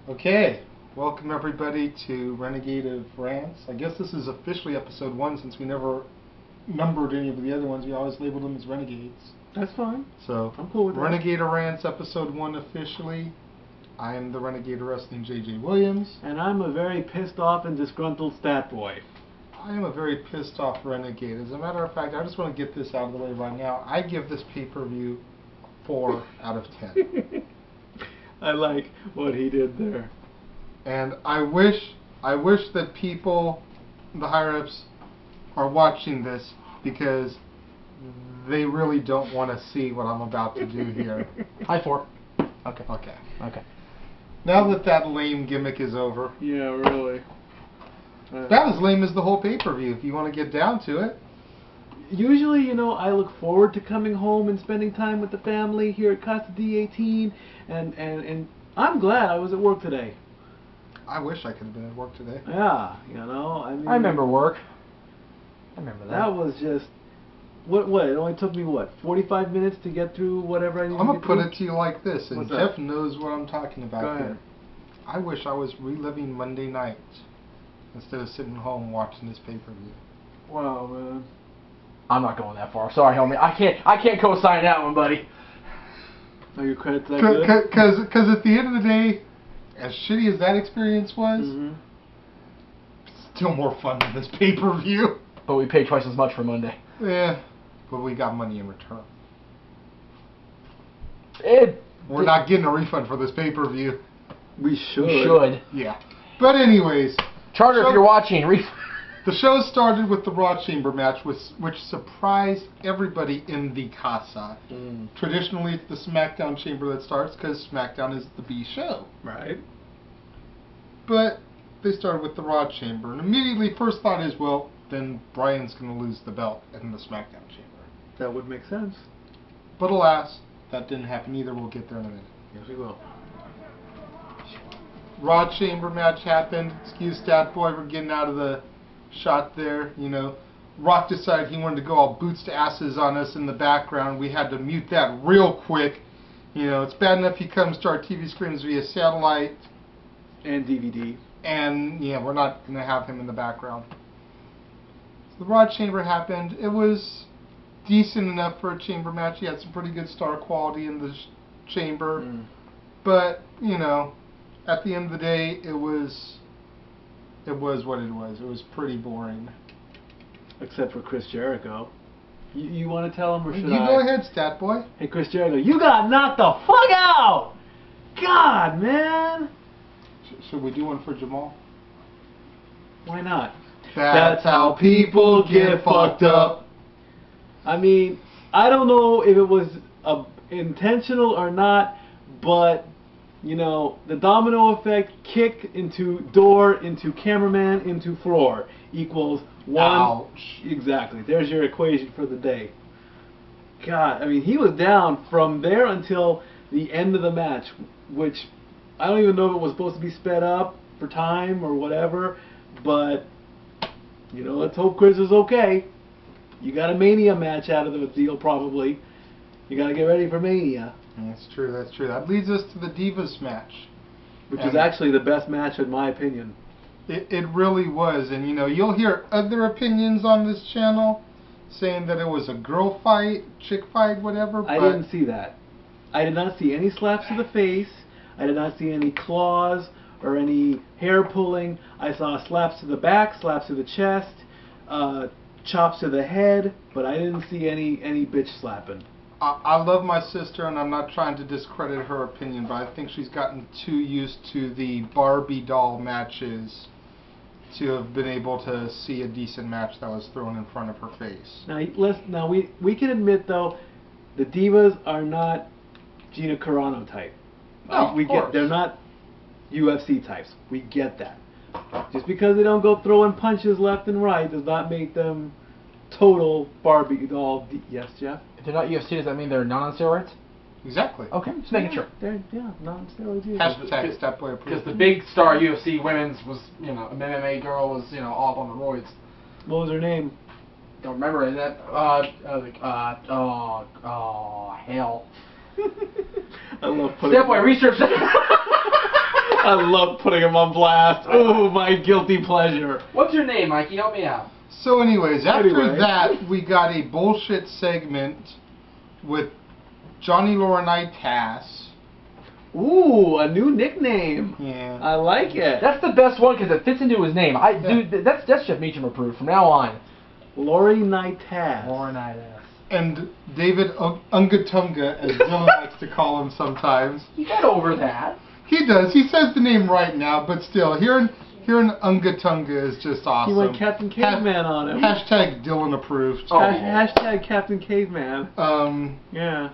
Okay, welcome everybody to Renegade of Rants. I guess this is officially episode 1 since we never numbered any of the other ones. We always labeled them as Renegades. That's fine. So, I'm cool with that. Renegade of Rants episode 1 officially. I am the Renegade of Wrestling JJ Williams. And I'm a very pissed off and disgruntled stat boy. I am a very pissed off Renegade. As a matter of fact, I just want to get this out of the way right now. I give this pay-per-view 4 out of 10. I like what he did there. And I wish that people, the higher-ups, are watching this because they really don't want to see what I'm about to do here. Hi, 4. Okay. Okay. Now that lame gimmick is over. Yeah, really. About as lame as the whole pay-per-view, if you want to get down to it. Usually, you know, I look forward to coming home and spending time with the family here at Casa D-18, and I'm glad I was at work today. I wish I could have been at work today. Yeah, you know, I mean... I remember work. I remember that. That was just... What? It only took me, 45 minutes to get through whatever I needed I'm to going get to put through? it to you like this, and What's Jeff that? knows what I'm talking about Go here. ahead. I wish I was reliving Monday night instead of sitting home watching this pay-per-view. Wow, man. I'm not going that far. Sorry, homie. I can't co-sign that one, buddy. Are your credits that good? Because at the end of the day, as shitty as that experience was, it's still more fun than this pay-per-view. But we paid twice as much for Monday. Yeah, but we got money in return. We're It- not getting a refund for this pay-per-view. We should. We should. Yeah. But anyways, Charter, if you're watching, the show started with the Raw Chamber match, which surprised everybody in the Casa. Traditionally, it's the SmackDown Chamber that starts because SmackDown is the B show. Right. But they started with the Raw Chamber, and immediately first thought is, well, then Bryan's going to lose the belt in the SmackDown Chamber. That would make sense. But alas, that didn't happen either. We'll get there in a minute. Yes, we will. Raw Chamber match happened. Excuse Stat Boy for getting out of the shot there. You know, Rock decided he wanted to go all boots to asses on us in the background. We had to mute that real quick. You know, it's bad enough he comes to our TV screens via satellite. And DVD. And, yeah, we're not going to have him in the background. So the Raw Chamber happened. It was decent enough for a chamber match. He had some pretty good star quality in the chamber. But, you know, at the end of the day, it was what it was. It was pretty boring. Except for Chris Jericho. You want to tell him or should You I? go ahead, Stat Boy. Hey, Chris Jericho, you got knocked the fuck out! God, man! Should we do one for Jamal? Why not? That's how people get fucked up. I mean, I don't know if it was intentional or not, but, you know, the domino effect, kick into door, into cameraman, into floor, equals 1. Ouch. Exactly. There's your equation for the day. God, I mean, he was down from there until the end of the match, which I don't even know if it was supposed to be sped up for time or whatever, but, you know, let's hope Chris is okay. You got a Mania match out of the deal, probably. You got to get ready for Mania. That's true, that's true. That leads us to the Divas match. Which is actually the best match in my opinion. It really was, and you know, you'll hear other opinions on this channel saying that it was a girl fight, chick fight, whatever, but I didn't see that. I did not see any slaps to the face. I did not see any claws or any hair pulling. I saw slaps to the back, slaps to the chest, chops to the head, but I didn't see any bitch slapping. I love my sister, and I'm not trying to discredit her opinion, but I think she's gotten too used to the Barbie doll matches to have been able to see a decent match that was thrown in front of her face. Now we can admit though, the Divas are not Gina Carano type. No, we of course. they're not UFC types. We get that. Just because they don't go throwing punches left and right does not make them total Barbie doll. Yes, Jeff? If they're not UFC, does that mean they're not on steroids? Exactly. Okay, just making sure. They're not on steroids either. Hashtag Step Boy approved. Because the big star UFC women's was, you know, an MMA girl was, you know, all up on the roids. What was her name? Don't remember, is that, hell. I love putting Step Boy, research that. I love putting him on blast. Oh, my guilty pleasure. What's your name, Mikey? Help me out. So anyways, after Anyway. that, we got a bullshit segment with Johnny Laurinaitis. Taz. Ooh, a new nickname. Yeah. I like it. That's the best one because it fits into his name. Dude, that's Jeff Meacham approved from now on. Laurinaitis. Laurinaitis. And David Ungatunga, as Dylan likes to call him sometimes. You got over that. He does. He says the name right now, but still, hearing Ungatunga is just awesome. He went Captain Caveman on him. Hashtag Dylan approved. Oh. Hashtag Captain Caveman. Yeah.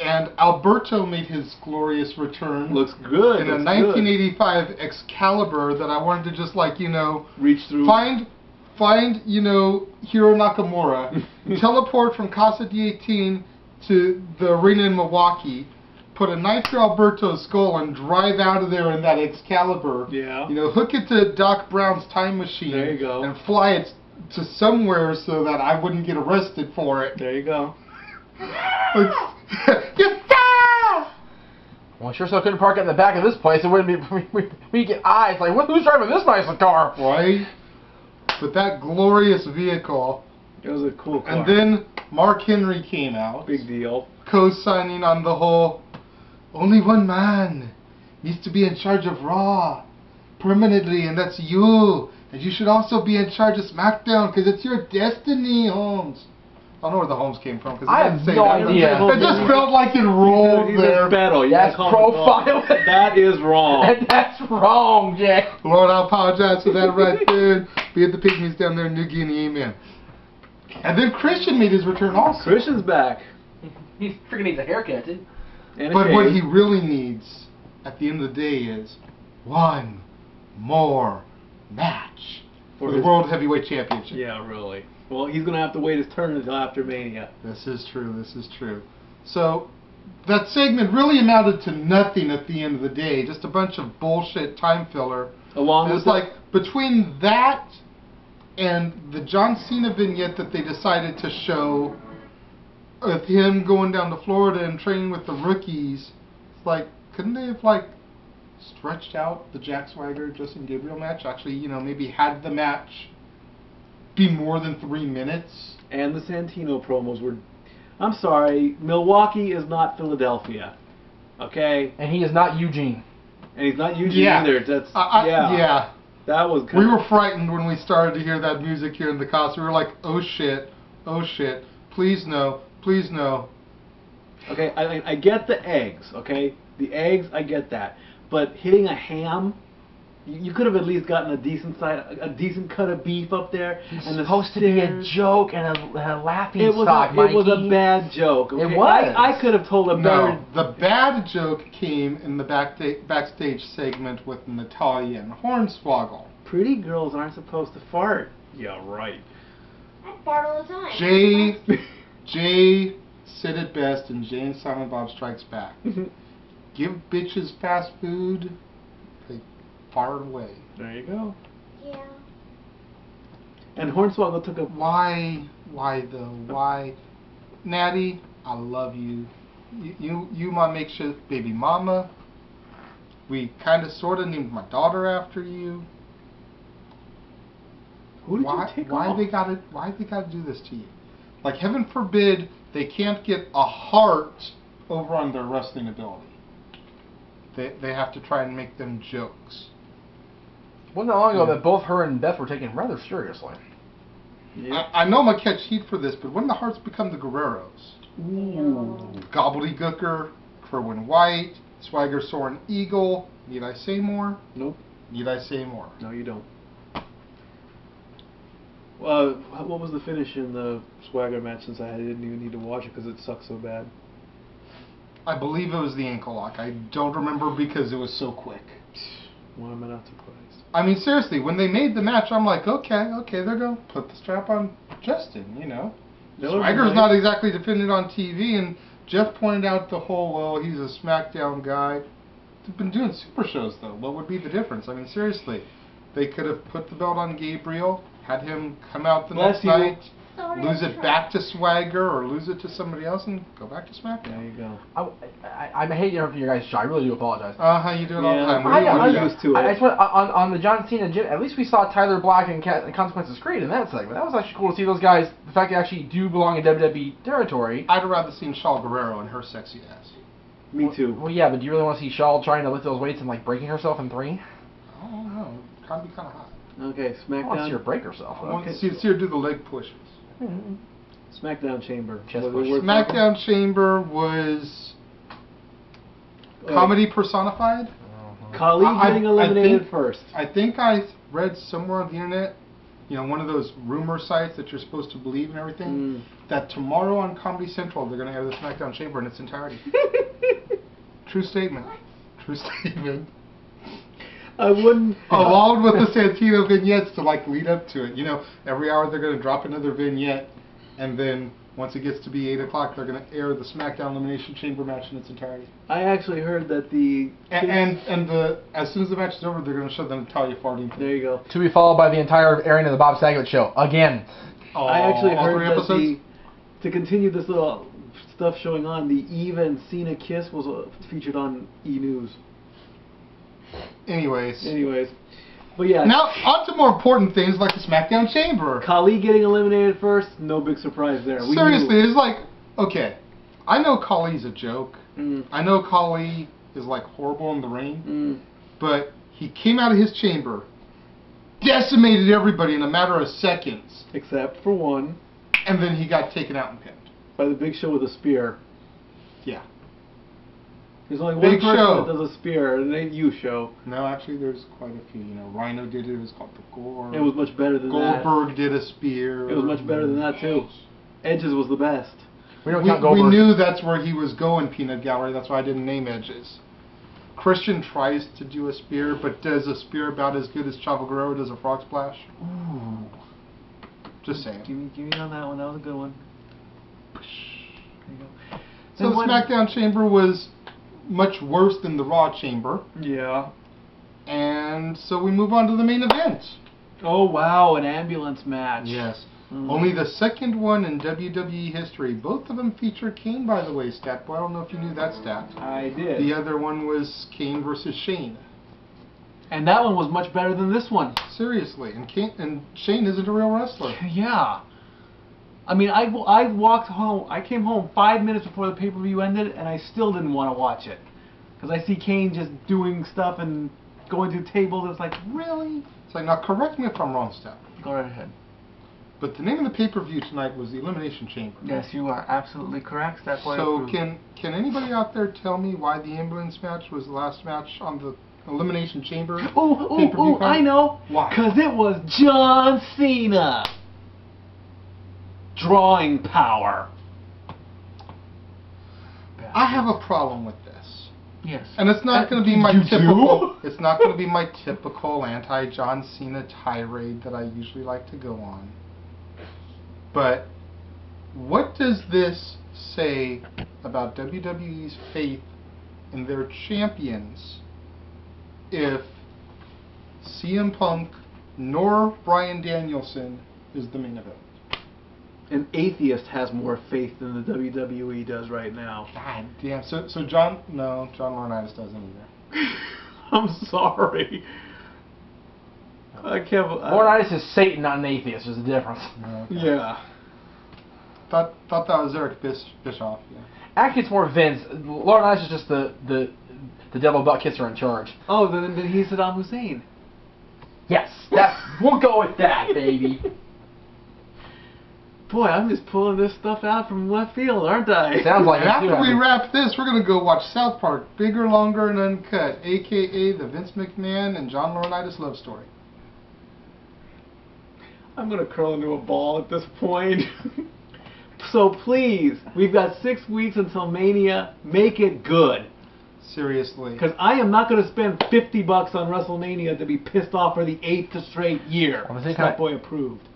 And Alberto made his glorious return. Looks good. In a looks 1985 Excalibur that I wanted to just like, good. Reach through. find, Hiro Nakamura, teleport from Casa D-18 to the arena in Milwaukee, put a knife through Alberto's skull and drive out of there in that Excalibur. Yeah. Hook it to Doc Brown's time machine. There you go. And fly it to somewhere so that I wouldn't get arrested for it. There you go. Well, I sure so couldn't park it in the back of this place. It wouldn't be. We get eyes like, who's driving this nice car? Right? With that glorious vehicle. It was a cool car. And then Mark Henry came out. Big deal. Co-signing on the whole, only one man needs to be in charge of Raw permanently, and that's you. And you should also be in charge of SmackDown because it's your destiny, Holmes. I don't know where the Holmes came from because I have no idea. It just felt like it rolled He's there. a battle. That's profiling. That is wrong. That's wrong, Jay. Lord, I apologize for that right there. Be at the pygmies down there in New Guinea, amen. And then Christian made his return also. Christian's back. He freaking needs a haircut, dude. And a But shave. what he really needs at the end of the day is one more match for the his- World Heavyweight Championship. Yeah, really. Well, he's going to have to wait his turn until after Mania. This is true, this is true. So, that segment really amounted to nothing at the end of the day. Just a bunch of bullshit time filler. Along And with it's like, between that and the John Cena vignette that they decided to show of him going down to Florida and training with the rookies, it's like, couldn't they have, like, stretched out the Jack Swagger, Justin Gabriel match? Actually, maybe had the match be more than 3 minutes? And the Santino promos were... I'm sorry, Milwaukee is not Philadelphia. Okay? And he is not Eugene. And he's not Eugene either. That's... Yeah. That was We were frightened when we started to hear that music here in the cost. We were like, oh shit, please no, please no. Okay, I get the eggs, okay? The eggs, I get that. But hitting a ham, you could have at least gotten a decent cut of beef up there. It's and supposed to be a joke and a laughing stock, It was a bad joke. Okay? It was. I could have told a better... No, the bad joke came in the backstage segment with Natalya and Hornswoggle. Pretty girls aren't supposed to fart. Yeah, right. I fart all the time. Jay said it best in Jay and Silent Bob Strikes Back. Give bitches fast food, they fart away. There you go. Yeah. And Hornswoggle took a... Why though? Why? Natty, I love you. You my makeshift baby mama. We kind of sort of named my daughter after you. Who did you take why off? they gotta do this to you? Like, heaven forbid they can't get a heart over on their wrestling ability. They have to try and make them jokes. Wasn't that long ago that both her and Beth were taken rather seriously. Yeah. I know I'm gonna catch heat for this, but when the Hearts become the Guerreros, Ooh. Gobbledygooker, Kerwin White, Swagger Soren Eagle. Need I say more? Nope. Need I say more? No, you don't. What was the finish in the Swagger match, since I didn't even need to watch it because it sucked so bad? I believe it was the ankle lock. I don't remember because it was so quick. Why am I not surprised? I mean, seriously, when they made the match, I'm like, okay, they're going to put the strap on Justin, Swagger's not exactly defended on TV, and Jeff pointed out the whole, well, he's a SmackDown guy. They've been doing super shows, though. What would be the difference? I mean, seriously, they could have put the belt on Gabriel, had him come out the next night, lose it back to Swagger or lose it to somebody else and go back to SmackDown. There you go. I hate interrupting your guys' show. I really do apologize. You do it all the time. I'm used to it. I just want on the John Cena gym. At least we saw Tyler Black and Consequences Creed in that segment. That was actually cool to see those guys. The fact they actually do belong in WWE territory. I'd have rather seen Shaw Guerrero and her sexy ass. Me too. Well, yeah, but do you really want to see Shaw trying to lift those weights and like breaking herself in 3? I don't know. Kind of be kind of hot. Okay, I want to see her SmackDown. break herself. I want to see her do the leg pushes. SmackDown Chamber. Chest Was it push. worth SmackDown Chamber was comedy personified. Khali getting eliminated think, first. I think I read somewhere on the internet, one of those rumor sites that you're supposed to believe and everything, that tomorrow on Comedy Central they're going to air the SmackDown Chamber in its entirety. True statement. True statement. I wouldn't. Along with the Santino vignettes to lead up to it. Every hour they're going to drop another vignette, and then once it gets to be 8 o'clock, they're going to air the SmackDown Elimination Chamber match in its entirety. I actually heard that the as soon as the match is over, they're going to show the Natalia farting. There you go. To be followed by the entire airing of the Bob Saget show again. I actually all heard 3 that episodes? to continue this little stuff showing on, the Eva and Cena kiss was featured on E! News. Anyways. But yeah. Now, on to more important things like the SmackDown Chamber. Khali getting eliminated first, no big surprise there. We Seriously, knew. it's okay, I know Khali's a joke. I know Khali is horrible in the ring. But he came out of his chamber, decimated everybody in a matter of seconds. Except for one. And then he got taken out and pinned. By the Big Show with a spear. Yeah. There's only Big one person Show. that does a spear, and it ain't you, Show. No, actually, there's quite a few. Rhino did it. It was called the Gore. It was much better than Goldberg did a spear. that. It was much better than that, too. Edge's was the best. We don't count Goldberg. We knew that's where he was going, Peanut Gallery. That's why I didn't name Edges. Christian tries to do a spear, but does a spear about as good as Chavo Guerrero does a frog splash. Ooh. Just saying. Give me on that one. That was a good one. There you go. So the SmackDown Chamber was much worse than the Raw Chamber. Yeah. And so we move on to the main event. Oh, wow. An ambulance match. Yes. Only the second one in WWE history. Both of them feature Kane, by the way, stat boy. I don't know if you knew that stat. I did. The other one was Kane versus Shane. And that one was much better than this one. Seriously. And Shane isn't a real wrestler. Yeah. I mean, I walked home. I came home 5 minutes before the pay-per-view ended, and I still didn't want to watch it. Because I see Kane just doing stuff and going to tables. It's like, really? It's now correct me if I'm wrong, Stat. Go right ahead. But the name of the pay-per-view tonight was the Elimination Chamber. Yes, you are absolutely correct. That's why. So can anybody out there tell me why the ambulance match was the last match on the Elimination Chamber? Oh, I know. Why? Because it was John Cena. Drawing power. I have a problem with this. Yes. And it's not going to be my you typical. It's not going to be my typical anti-John Cena tirade that I usually like to go on. But what does this say about WWE's faith in their champions if CM Punk nor Bryan Danielson is the main event? An atheist has more faith than the WWE does right now. God damn. So John Laurinaitis doesn't either. I'm sorry. I can't. Laurinaitis is Satan, not an atheist. There's a difference. Okay. Yeah. Thought that was Eric Bischoff. Yeah. Actually, it's more Vince. Laurinaitis is just the devil butt kisser in charge. Oh, then he's Saddam Hussein. Yes, we'll go with that, baby. Boy, I'm just pulling this stuff out from left field, aren't I? Sounds like And it too. after we wrap this, we're going to go watch South Park, Bigger, Longer, and Uncut, a.k.a. the Vince McMahon and John Laurinaitis love story. I'm going to curl into a ball at this point. So please, we've got 6 weeks until Mania. Make it good. Seriously. Because I am not going to spend $50 on WrestleMania to be pissed off for the 8th straight year. That boy approved.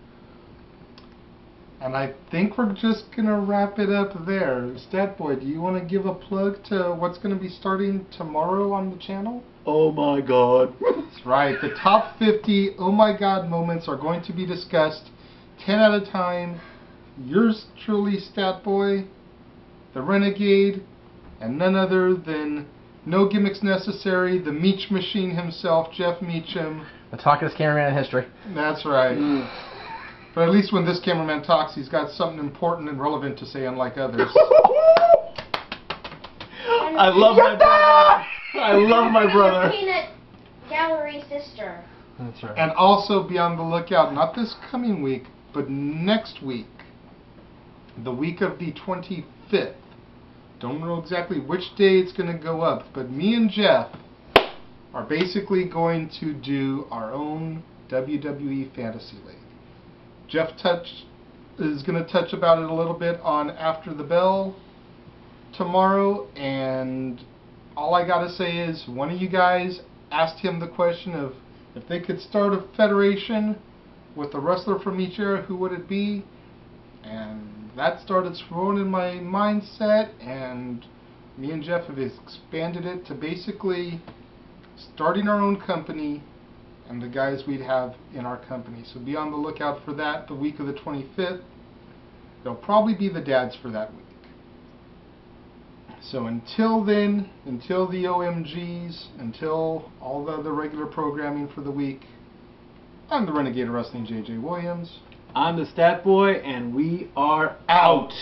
And I think we're just going to wrap it up there. Statboy, do you want to give a plug to what's going to be starting tomorrow on the channel? Oh my God. That's right. The top 50 oh my God moments are going to be discussed 10 at a time yours truly, Stat Boy, the Renegade, and none other than no gimmicks necessary, the Meech Machine himself, Jeff Meacham. The talkingest cameraman in history. That's right. But at least when this cameraman talks, he's got something important and relevant to say, unlike others. I love my brother. I love my brother. Peanut Gallery sister. That's right. And also be on the lookout, not this coming week, but next week, the week of the 25th. Don't know exactly which day it's going to go up, but me and Jeff are basically going to do our own WWE Fantasy League. Jeff is going to touch about it a little bit on After the Bell tomorrow, and all I got to say is one of you guys asked him the question of if they could start a federation with a wrestler from each era, who would it be? And that started swirling in my mindset, and me and Jeff have expanded it to basically starting our own company and the guys we'd have in our company. So be on the lookout for that the week of the 25th. There'll probably be the dads for that week. So until then, until the OMGs, until all the other regular programming for the week, I'm the Renegade of Wrestling, JJ Williams. I'm the Stat Boy, and we are out.